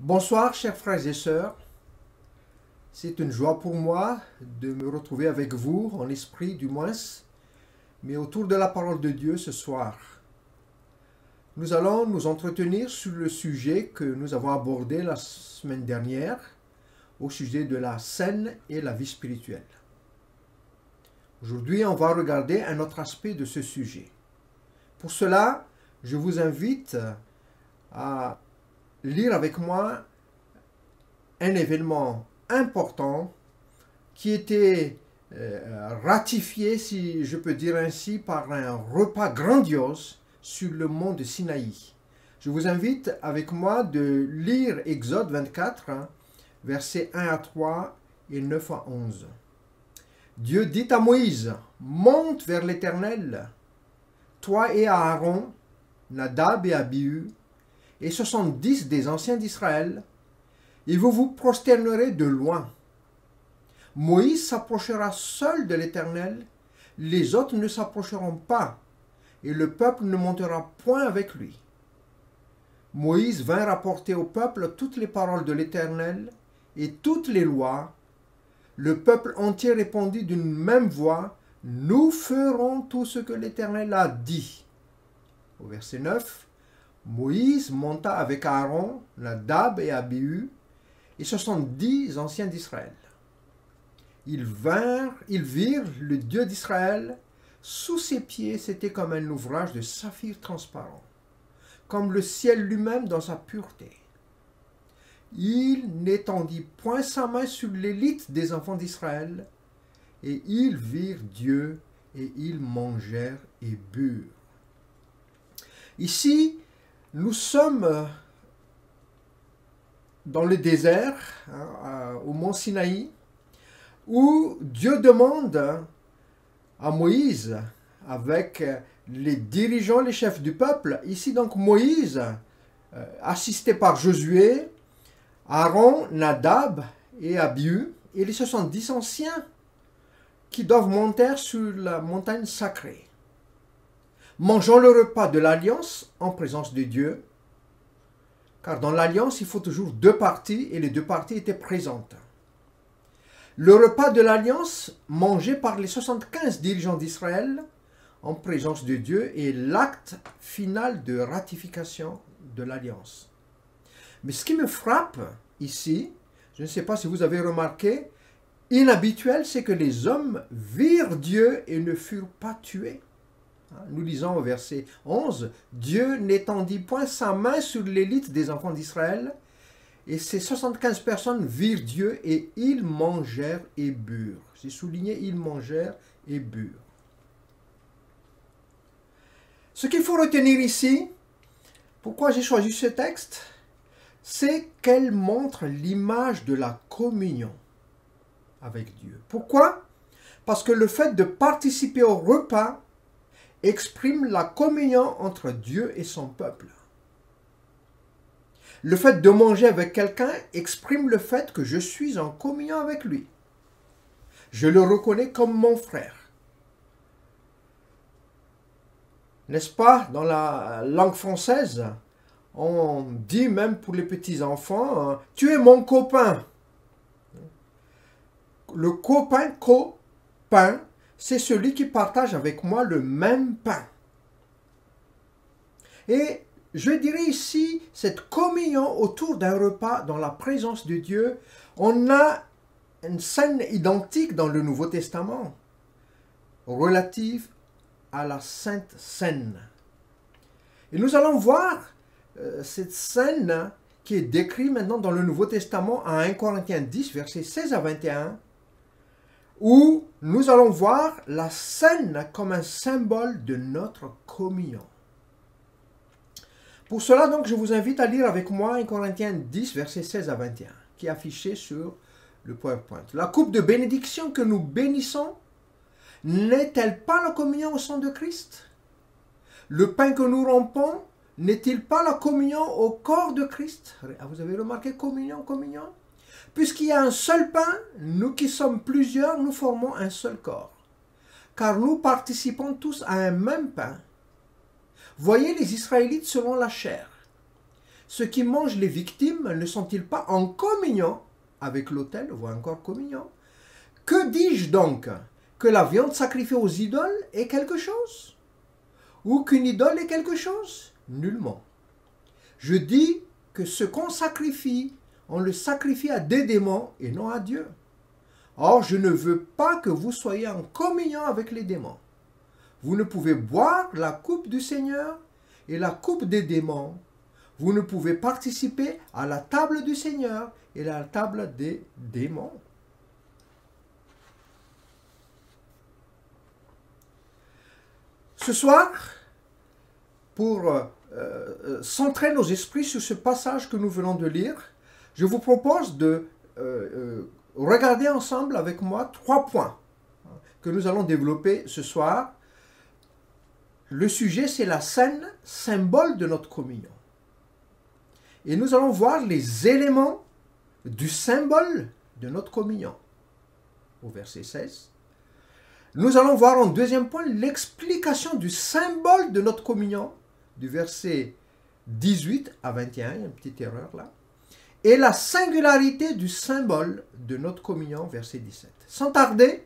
Bonsoir chers frères et sœurs, c'est une joie pour moi de me retrouver avec vous, en esprit du moins, mais autour de la parole de Dieu ce soir. Nous allons nous entretenir sur le sujet que nous avons abordé la semaine dernière, au sujet de la scène et la vie spirituelle. Aujourd'hui, on va regarder un autre aspect de ce sujet. Pour cela, je vous invite à lire avec moi un événement important qui était ratifié, si je peux dire ainsi, par un repas grandiose sur le mont de Sinaï. Je vous invite avec moi de lire Exode 24, versets 1 à 3 et 9 à 11. Dieu dit à Moïse, « Monte vers l'Éternel, toi et Aaron, Nadab et Abihu, et 70 des anciens d'Israël, et vous vous prosternerez de loin. Moïse s'approchera seul de l'Éternel, les autres ne s'approcheront pas, et le peuple ne montera point avec lui. » Moïse vint rapporter au peuple toutes les paroles de l'Éternel et toutes les lois. Le peuple entier répondit d'une même voix, « Nous ferons tout ce que l'Éternel a dit. » Au verset 9, Moïse monta avec Aaron, Nadab et Abihu, et 70 anciens d'Israël. Ils virent le Dieu d'Israël. Sous ses pieds, c'était comme un ouvrage de saphir transparent, comme le ciel lui-même dans sa pureté. Il n'étendit point sa main sur l'élite des enfants d'Israël, et ils virent Dieu, et ils mangèrent et burent. Ici, nous sommes dans le désert, au mont Sinaï, où Dieu demande à Moïse, avec les dirigeants, les chefs du peuple, ici donc Moïse, assisté par Josué, Aaron, Nadab et Abihu, et les 70 anciens qui doivent monter sur la montagne sacrée. Mangeons le repas de l'alliance en présence de Dieu, car dans l'alliance, il faut toujours deux parties, et les deux parties étaient présentes. Le repas de l'alliance, mangé par les 75 dirigeants d'Israël, en présence de Dieu, est l'acte final de ratification de l'alliance. Mais ce qui me frappe ici, je ne sais pas si vous avez remarqué, inhabituel, c'est que les hommes virent Dieu et ne furent pas tués. Nous lisons au verset 11, « Dieu n'étendit point sa main sur l'élite des enfants d'Israël, et ces 75 personnes virent Dieu et ils mangèrent et burent. » J'ai souligné, ils mangèrent et burent. Ce qu'il faut retenir ici, pourquoi j'ai choisi ce texte, c'est qu'elle montre l'image de la communion avec Dieu. Pourquoi? Parce que le fait de participer au repas exprime la communion entre Dieu et son peuple. Le fait de manger avec quelqu'un exprime le fait que je suis en communion avec lui. Je le reconnais comme mon frère. N'est-ce pas, dans la langue française, on dit même pour les petits-enfants, « Tu es mon copain ». Le copain, c'est celui qui partage avec moi le même pain. Et je dirais ici, cette communion autour d'un repas dans la présence de Dieu, on a une scène identique dans le Nouveau Testament, relative à la Sainte Seine. Et nous allons voir cette scène qui est décrite maintenant dans le Nouveau Testament à 1 Corinthiens 10, versets 16 à 21, où nous allons voir la scène comme un symbole de notre communion. Pour cela, donc, je vous invite à lire avec moi 1 Corinthiens 10, versets 16 à 21, qui est affiché sur le PowerPoint. La coupe de bénédiction que nous bénissons, n'est-elle pas la communion au sang de Christ? Le pain que nous rompons, n'est-il pas la communion au corps de Christ? Vous avez remarqué communion, communion? Puisqu'il y a un seul pain, nous qui sommes plusieurs, nous formons un seul corps. Car nous participons tous à un même pain. Voyez les Israélites selon la chair. ceux qui mangent les victimes ne sont-ils pas en communion avec l'autel, ou encore communion? Que dis-je donc? Que la viande sacrifiée aux idoles est quelque chose? Ou qu'une idole est quelque chose? Nullement. Je dis que ce qu'on sacrifie, on le sacrifie à des démons et non à Dieu. Or, je ne veux pas que vous soyez en communion avec les démons. Vous ne pouvez boire la coupe du Seigneur et la coupe des démons. Vous ne pouvez participer à la table du Seigneur et à la table des démons. Ce soir, pour centrer nos esprits sur ce passage que nous venons de lire, je vous propose de regarder ensemble avec moi 3 points que nous allons développer ce soir. Le sujet, c'est la scène, symbole de notre communion. Et nous allons voir les éléments du symbole de notre communion, au verset 16. Nous allons voir en deuxième point l'explication du symbole de notre communion, du verset 18 à 21, il y a une petite erreur là, et la singularité du symbole de notre communion, verset 17. Sans tarder,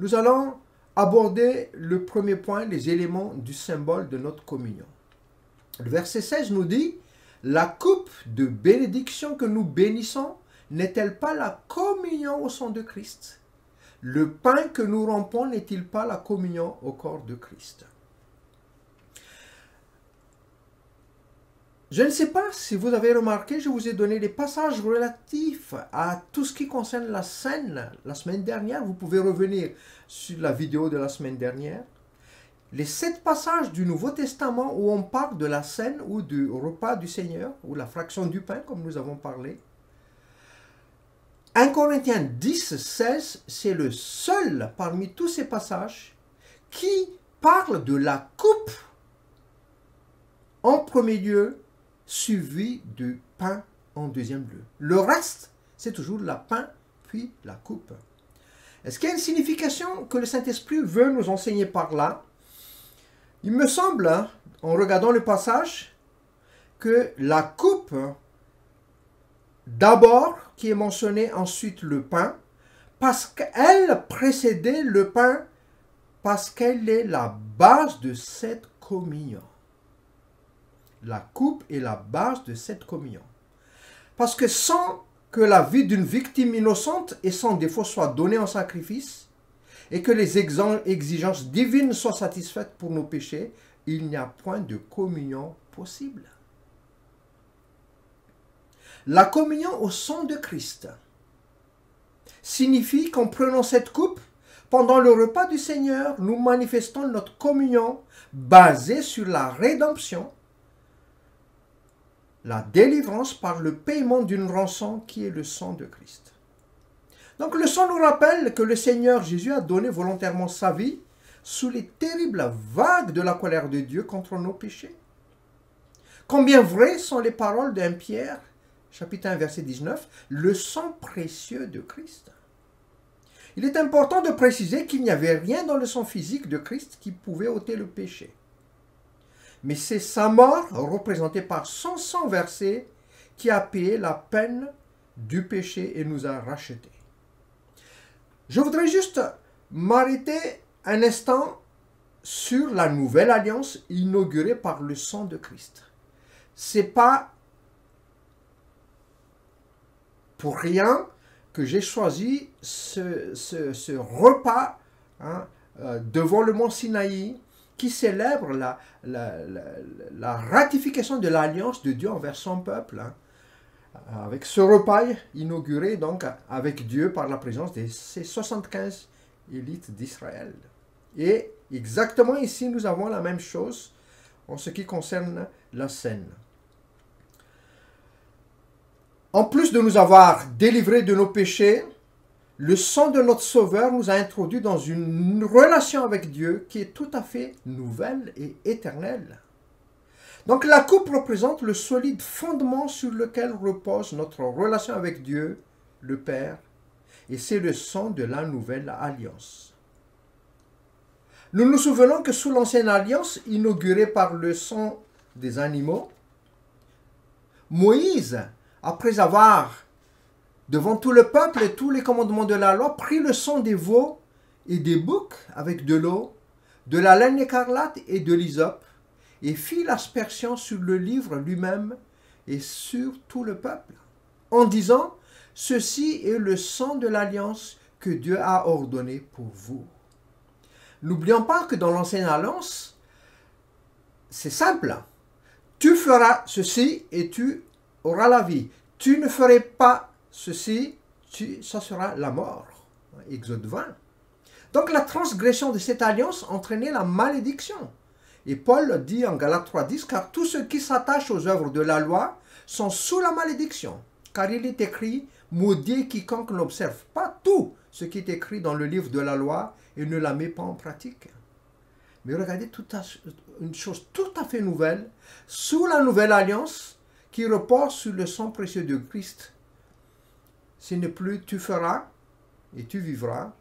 nous allons aborder le premier point, les éléments du symbole de notre communion. Le verset 16 nous dit, « La coupe de bénédiction que nous bénissons n'est-elle pas la communion au sang de Christ? Le pain que nous rompons n'est-il pas la communion au corps de Christ? » Je ne sais pas si vous avez remarqué, je vous ai donné des passages relatifs à tout ce qui concerne la scène la semaine dernière. Vous pouvez revenir sur la vidéo de la semaine dernière. Les 7 passages du Nouveau Testament où on parle de la scène ou du repas du Seigneur, ou la fraction du pain, comme nous avons parlé. 1 Corinthiens 10, 16, c'est le seul parmi tous ces passages qui parle de la coupe en premier lieu, suivi du pain en deuxième lieu. Le reste, c'est toujours la pain, puis la coupe. Est-ce qu'il y a une signification que le Saint-Esprit veut nous enseigner par là? Il me semble, en regardant le passage, que la coupe, d'abord, qui est mentionnée, ensuite le pain, parce qu'elle précédait le pain, parce qu'elle est la base de cette communion. La coupe est la base de cette communion. Parce que sans que la vie d'une victime innocente et sans défaut soit donnée en sacrifice, et que les exigences divines soient satisfaites pour nos péchés, il n'y a point de communion possible. La communion au sang de Christ signifie qu'en prenant cette coupe, pendant le repas du Seigneur, nous manifestons notre communion basée sur la rédemption, la délivrance par le paiement d'une rançon qui est le sang de Christ. Donc le sang nous rappelle que le Seigneur Jésus a donné volontairement sa vie sous les terribles vagues de la colère de Dieu contre nos péchés. Combien vraies sont les paroles d'1 Pierre, chapitre 1, verset 19, le sang précieux de Christ. Il est important de préciser qu'il n'y avait rien dans le sang physique de Christ qui pouvait ôter le péché. Mais c'est sa mort, représentée par son sang versé, qui a payé la peine du péché et nous a rachetés. Je voudrais juste m'arrêter un instant sur la nouvelle alliance inaugurée par le sang de Christ. C'est pas pour rien que j'ai choisi ce repas devant le mont Sinaï, qui célèbre la ratification de l'alliance de Dieu envers son peuple, avec ce repas inauguré donc avec Dieu par la présence de ces 75 élites d'Israël. Et exactement ici, nous avons la même chose en ce qui concerne la scène. En plus de nous avoir délivrés de nos péchés, le sang de notre Sauveur nous a introduits dans une relation avec Dieu qui est tout à fait nouvelle et éternelle. Donc la coupe représente le solide fondement sur lequel repose notre relation avec Dieu, le Père, et c'est le sang de la nouvelle alliance. Nous nous souvenons que sous l'ancienne alliance, inaugurée par le sang des animaux, Moïse, après avoir, devant tout le peuple et tous les commandements de la loi, pris le sang des veaux et des boucs avec de l'eau, de la laine écarlate et de l'hysope, et fit l'aspersion sur le livre lui-même et sur tout le peuple, en disant, « Ceci est le sang de l'alliance que Dieu a ordonné pour vous. » N'oublions pas que dans l'Ancienne Alliance, c'est simple. Tu feras ceci et tu auras la vie. Tu ne ferais pas ceci, ça sera la mort. Exode 20. Donc la transgression de cette alliance entraînait la malédiction. Et Paul dit en Galates 3,10, « Car tous ceux qui s'attachent aux œuvres de la loi sont sous la malédiction. Car il est écrit, maudit quiconque n'observe pas tout ce qui est écrit dans le livre de la loi et ne la met pas en pratique. » Mais regardez une chose tout à fait nouvelle, sous la nouvelle alliance qui repose sur le sang précieux de Christ. Ce n'est plus tu feras et tu vivras,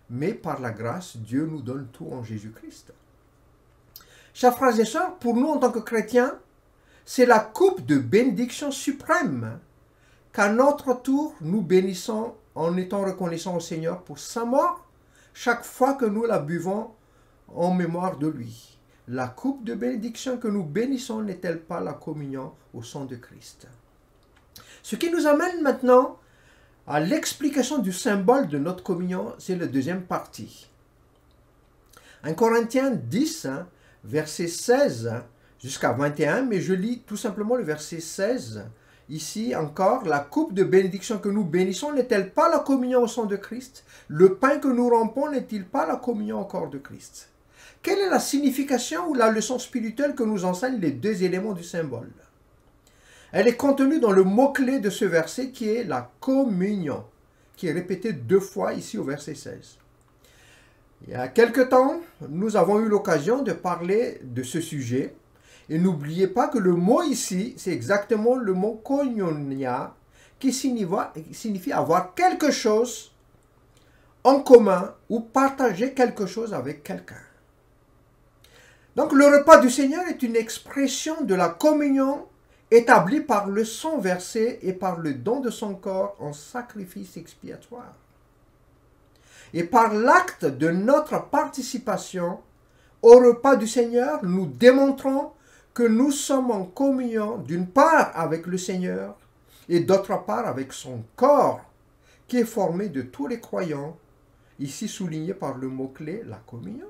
mais par la grâce, Dieu nous donne tout en Jésus-Christ. Chers frères et sœurs, pour nous en tant que chrétiens, c'est la coupe de bénédiction suprême qu'à notre tour nous bénissons en étant reconnaissants au Seigneur pour sa mort chaque fois que nous la buvons en mémoire de lui. La coupe de bénédiction que nous bénissons n'est-elle pas la communion au sang de Christ? Ce qui nous amène maintenant à l'explication du symbole de notre communion, c'est la deuxième partie. 1 Corinthiens 10, verset 16 jusqu'à 21, mais je lis tout simplement le verset 16. Ici encore, la coupe de bénédiction que nous bénissons n'est-elle pas la communion au sang de Christ? Le pain que nous rompons n'est-il pas la communion au corps de Christ? Quelle est la signification ou la leçon spirituelle que nous enseignent les deux éléments du symbole? Elle est contenue dans le mot-clé de ce verset qui est la communion, qui est répété 2 fois ici au verset 16. Il y a quelque temps, nous avons eu l'occasion de parler de ce sujet. Et n'oubliez pas que le mot ici, c'est exactement le mot koinonia, qui signifie avoir quelque chose en commun ou partager quelque chose avec quelqu'un. Donc le repas du Seigneur est une expression de la communion établie par le sang versé et par le don de son corps en sacrifice expiatoire. Et par l'acte de notre participation au repas du Seigneur, nous démontrons que nous sommes en communion d'une part avec le Seigneur et d'autre part avec son corps qui est formé de tous les croyants, ici souligné par le mot-clé la communion.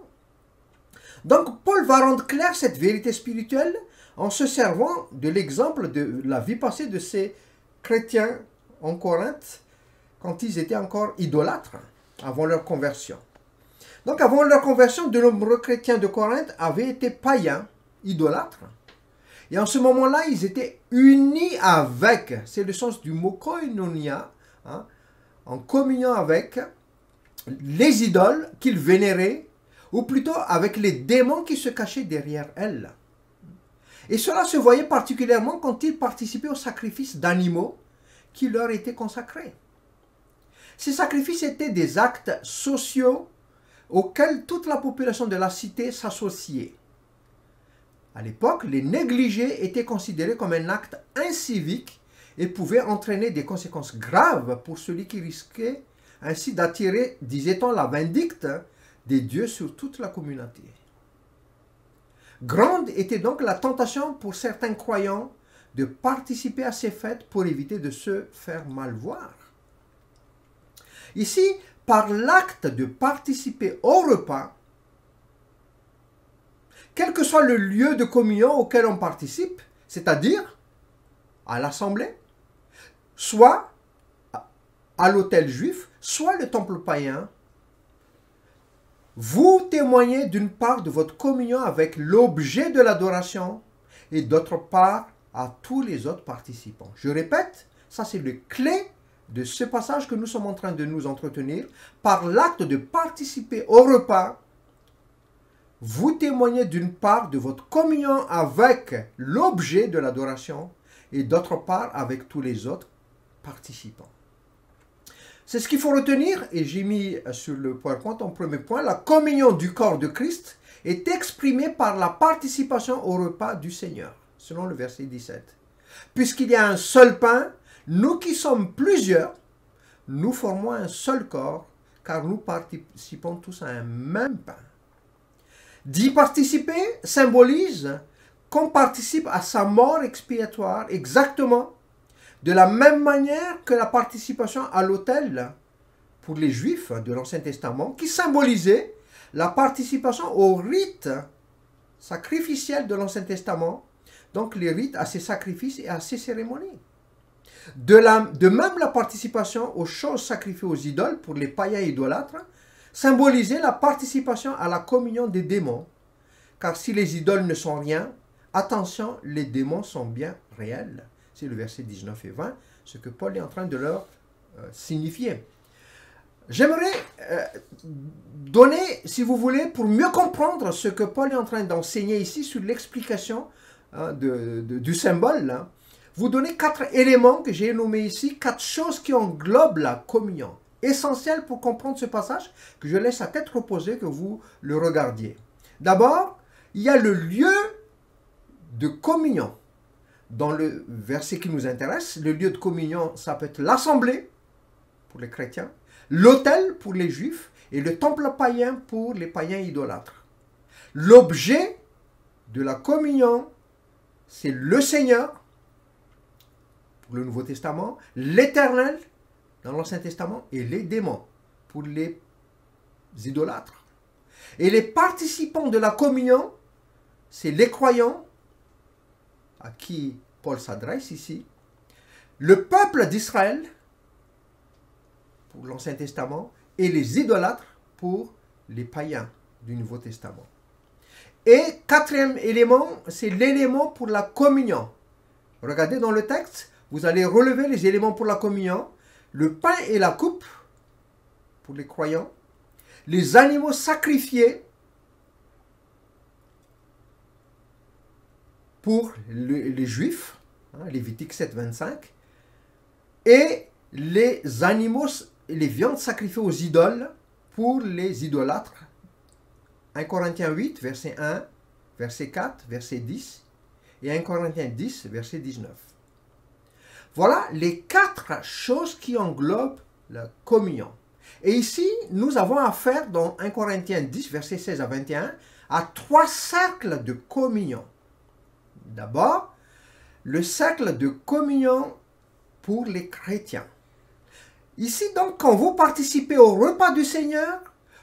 Donc Paul va rendre claire cette vérité spirituelle en se servant de l'exemple de la vie passée de ces chrétiens en Corinthe quand ils étaient encore idolâtres avant leur conversion. Donc avant leur conversion, de nombreux chrétiens de Corinthe avaient été païens, idolâtres. Et en ce moment-là, ils étaient unis avec, c'est le sens du mot koinonia, en communion avec les idoles qu'ils vénéraient, ou plutôt avec les démons qui se cachaient derrière elles. Et cela se voyait particulièrement quand ils participaient aux sacrifices d'animaux qui leur étaient consacrés. Ces sacrifices étaient des actes sociaux auxquels toute la population de la cité s'associait. À l'époque, les négliger étaient considérés comme un acte incivique et pouvaient entraîner des conséquences graves pour celui qui risquait ainsi d'attirer, disait-on, la vindicte des dieux sur toute la communauté. Grande était donc la tentation pour certains croyants de participer à ces fêtes pour éviter de se faire mal voir. Ici, par l'acte de participer au repas, quel que soit le lieu de communion auquel on participe, c'est-à-dire à l'assemblée, soit à l'autel juif, soit le temple païen, vous témoignez d'une part de votre communion avec l'objet de l'adoration et d'autre part à tous les autres participants. Je répète, ça c'est le clé de ce passage que nous sommes en train de nous entretenir. Par l'acte de participer au repas, vous témoignez d'une part de votre communion avec l'objet de l'adoration et d'autre part avec tous les autres participants. C'est ce qu'il faut retenir, et j'ai mis sur le PowerPoint en premier point, la communion du corps de Christ est exprimée par la participation au repas du Seigneur, selon le verset 17. Puisqu'il y a un seul pain, nous qui sommes plusieurs, nous formons un seul corps, car nous participons tous à un même pain. D'y participer symbolise qu'on participe à sa mort expiatoire exactement de la même manière que la participation à l'autel pour les Juifs de l'Ancien Testament, qui symbolisait la participation aux rites sacrificiels de l'Ancien Testament, donc les rites à ces sacrifices et à ces cérémonies. De même, la participation aux choses sacrifiées aux idoles pour les païens idolâtres symbolisait la participation à la communion des démons, car si les idoles ne sont rien, attention, les démons sont bien réels. C'est le verset 19 et 20, ce que Paul est en train de leur signifier. J'aimerais donner, si vous voulez, pour mieux comprendre ce que Paul est en train d'enseigner ici sur l'explication du symbole, hein, vous donner 4 éléments que j'ai nommés ici, 4 choses qui englobent la communion. Essentiel pour comprendre ce passage, que je laisse à tête reposée, que vous le regardiez. D'abord, il y a le lieu de communion. Dans le verset qui nous intéresse, le lieu de communion, ça peut être l'assemblée pour les chrétiens, l'autel pour les juifs et le temple païen pour les païens idolâtres. L'objet de la communion, c'est le Seigneur pour le Nouveau Testament, l'Éternel dans l'Ancien Testament et les démons pour les idolâtres. Et les participants de la communion, c'est les croyants à qui Paul s'adresse ici, le peuple d'Israël pour l'Ancien Testament et les idolâtres pour les païens du Nouveau Testament. Et 4e élément, c'est l'élément pour la communion. Regardez dans le texte, vous allez relever les éléments pour la communion, le pain et la coupe pour les croyants, les animaux sacrifiés pour les Juifs, hein, Lévitique 7, 25, et les animaux, les viandes sacrifiées aux idoles pour les idolâtres. 1 Corinthiens 8, verset 1, verset 4, verset 10, et 1 Corinthiens 10, verset 19. Voilà les 4 choses qui englobent la communion. Et ici, nous avons affaire dans 1 Corinthiens 10, verset 16 à 21, à 3 cercles de communion. D'abord, le cercle de communion pour les chrétiens. Ici, donc, quand vous participez au repas du Seigneur,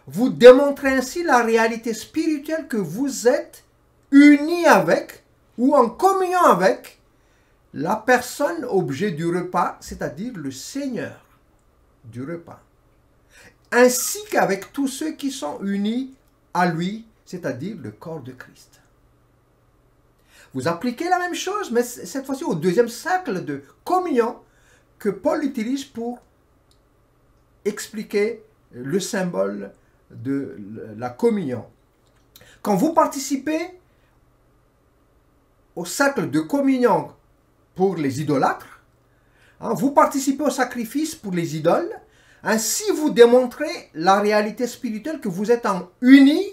vous démontrez ainsi la réalité spirituelle que vous êtes unis avec ou en communion avec la personne objet du repas, c'est-à-dire le Seigneur du repas, ainsi qu'avec tous ceux qui sont unis à lui, c'est-à-dire le corps de Christ. Vous appliquez la même chose, mais cette fois-ci au 2e cercle de communion que Paul utilise pour expliquer le symbole de la communion. Quand vous participez au cercle de communion pour les idolâtres, hein, vous participez au sacrifice pour les idoles, ainsi vous démontrez la réalité spirituelle que vous êtes en unis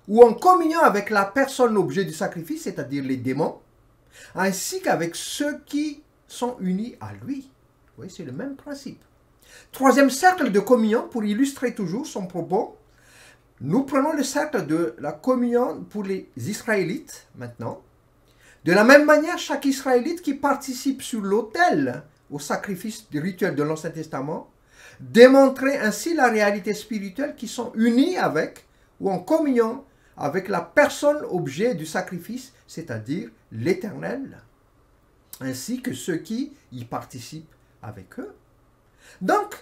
ou en communion avec la personne objet du sacrifice, c'est-à-dire les démons, ainsi qu'avec ceux qui sont unis à lui. Vous voyez, c'est le même principe. 3e cercle de communion, pour illustrer toujours son propos, nous prenons le cercle de la communion pour les Israélites, maintenant. De la même manière, chaque Israélite qui participe sur l'autel au sacrifice du rituel de l'Ancien Testament, démontrait ainsi la réalité spirituelle qui sont unis avec ou en communion avec la personne objet du sacrifice, c'est-à-dire l'Éternel, ainsi que ceux qui y participent avec eux. Donc,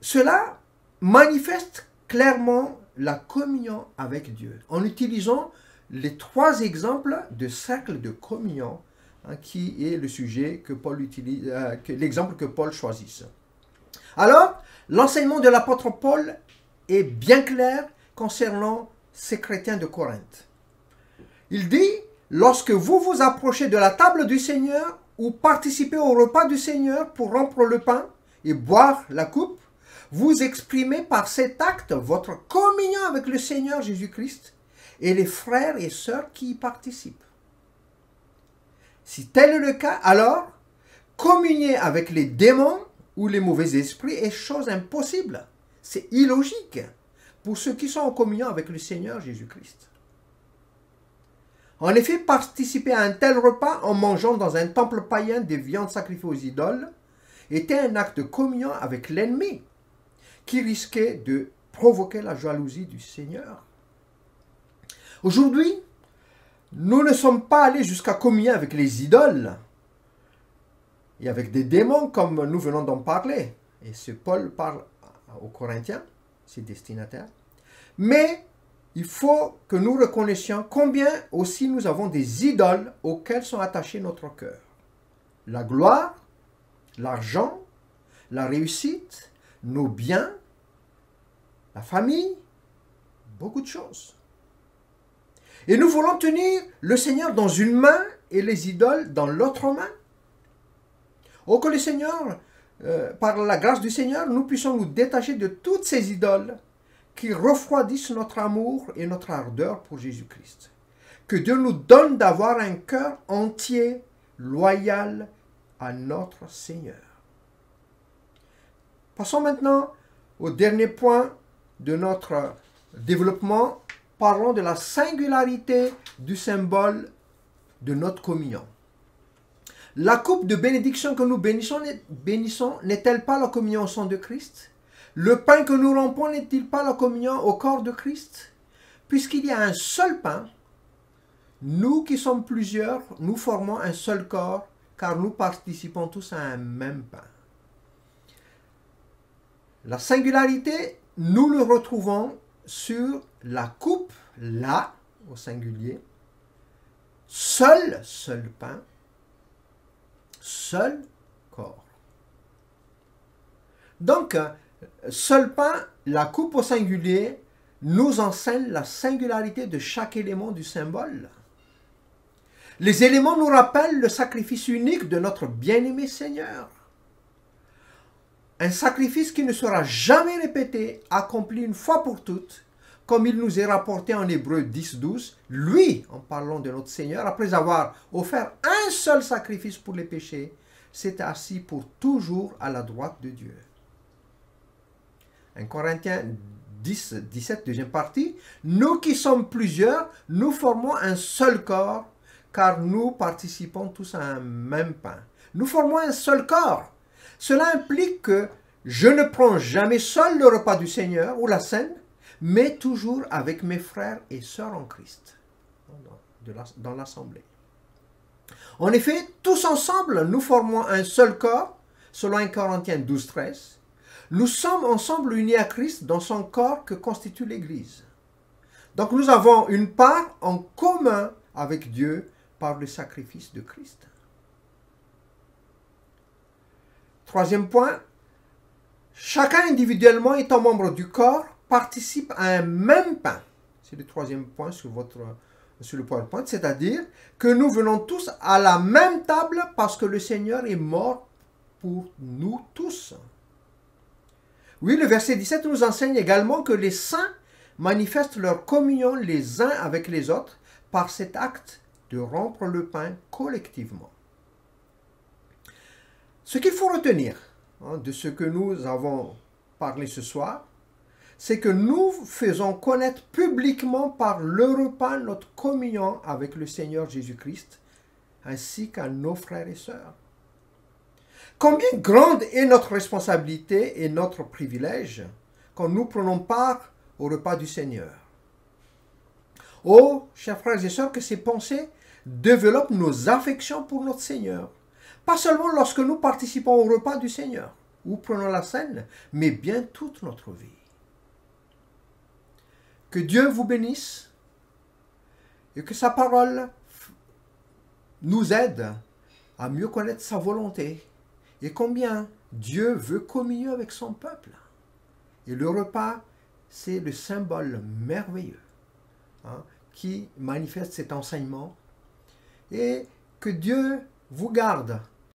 cela manifeste clairement la communion avec Dieu, en utilisant les 3 exemples de cercle de communion, hein, qui est le sujet que Paul utilise, l'exemple que Paul choisit. Alors, l'enseignement de l'apôtre Paul est bien clair concernant ces chrétiens de Corinthe. Il dit, lorsque vous vous approchez de la table du Seigneur ou participez au repas du Seigneur pour rompre le pain et boire la coupe, vous exprimez par cet acte votre communion avec le Seigneur Jésus-Christ et les frères et sœurs qui y participent. Si tel est le cas, alors communier avec les démons ou les mauvais esprits est chose impossible. C'est illogique pour ceux qui sont en communion avec le Seigneur Jésus-Christ. En effet, participer à un tel repas en mangeant dans un temple païen des viandes sacrifiées aux idoles était un acte de communion avec l'ennemi qui risquait de provoquer la jalousie du Seigneur. Aujourd'hui, nous ne sommes pas allés jusqu'à communier avec les idoles et avec des démons comme nous venons d'en parler. Et ce Paul parle aux Corinthiens, ses destinataires. Mais il faut que nous reconnaissions combien aussi nous avons des idoles auxquelles sont attachés notre cœur. La gloire, l'argent, la réussite, nos biens, la famille, beaucoup de choses. Et nous voulons tenir le Seigneur dans une main et les idoles dans l'autre main. Oh, que le Seigneur, par la grâce du Seigneur, nous puissions nous détacher de toutes ces idoles qui refroidissent notre amour et notre ardeur pour Jésus-Christ. Que Dieu nous donne d'avoir un cœur entier, loyal à notre Seigneur. Passons maintenant au dernier point de notre développement. Parlons de la singularité du symbole de notre communion. La coupe de bénédiction que nous bénissons n'est-elle pas la communion au sang de Christ? Le pain que nous rompons n'est-il pas la communion au corps de Christ? Puisqu'il y a un seul pain, nous qui sommes plusieurs, nous formons un seul corps, car nous participons tous à un même pain. La singularité, nous le retrouvons sur la coupe, là, au singulier, seul pain, seul corps. Donc, seul pain, la coupe au singulier, nous enseigne la singularité de chaque élément du symbole. Les éléments nous rappellent le sacrifice unique de notre bien-aimé Seigneur. Un sacrifice qui ne sera jamais répété, accompli une fois pour toutes, comme il nous est rapporté en Hébreux 10-12, lui, en parlant de notre Seigneur, après avoir offert un seul sacrifice pour les péchés, s'est assis pour toujours à la droite de Dieu. 1 Corinthiens 10-17, deuxième partie, nous qui sommes plusieurs, nous formons un seul corps, car nous participons tous à un même pain. Nous formons un seul corps. Cela implique que je ne prends jamais seul le repas du Seigneur ou la scène, mais toujours avec mes frères et sœurs en Christ, dans l'assemblée. En effet, tous ensemble, nous formons un seul corps, selon 1 Corinthiens 12-13. Nous sommes ensemble unis à Christ dans son corps que constitue l'Église. Donc nous avons une part en commun avec Dieu par le sacrifice de Christ. Troisième point, chacun individuellement étant membre du corps participe à un même pain. C'est le troisième point sur le PowerPoint, c'est-à-dire que nous venons tous à la même table parce que le Seigneur est mort pour nous tous. Oui, le verset 17 nous enseigne également que les saints manifestent leur communion les uns avec les autres par cet acte de rompre le pain collectivement. Ce qu'il faut retenir de ce que nous avons parlé ce soir, c'est que nous faisons connaître publiquement par le repas notre communion avec le Seigneur Jésus-Christ, ainsi qu'à nos frères et sœurs. Combien grande est notre responsabilité et notre privilège quand nous prenons part au repas du Seigneur. Oh, chers frères et sœurs, que ces pensées développent nos affections pour notre Seigneur. Pas seulement lorsque nous participons au repas du Seigneur ou prenons la scène, mais bien toute notre vie. Que Dieu vous bénisse et que sa parole nous aide à mieux connaître sa volonté et combien Dieu veut communier avec son peuple. Et le repas, c'est le symbole merveilleux qui manifeste cet enseignement. Et que Dieu vous garde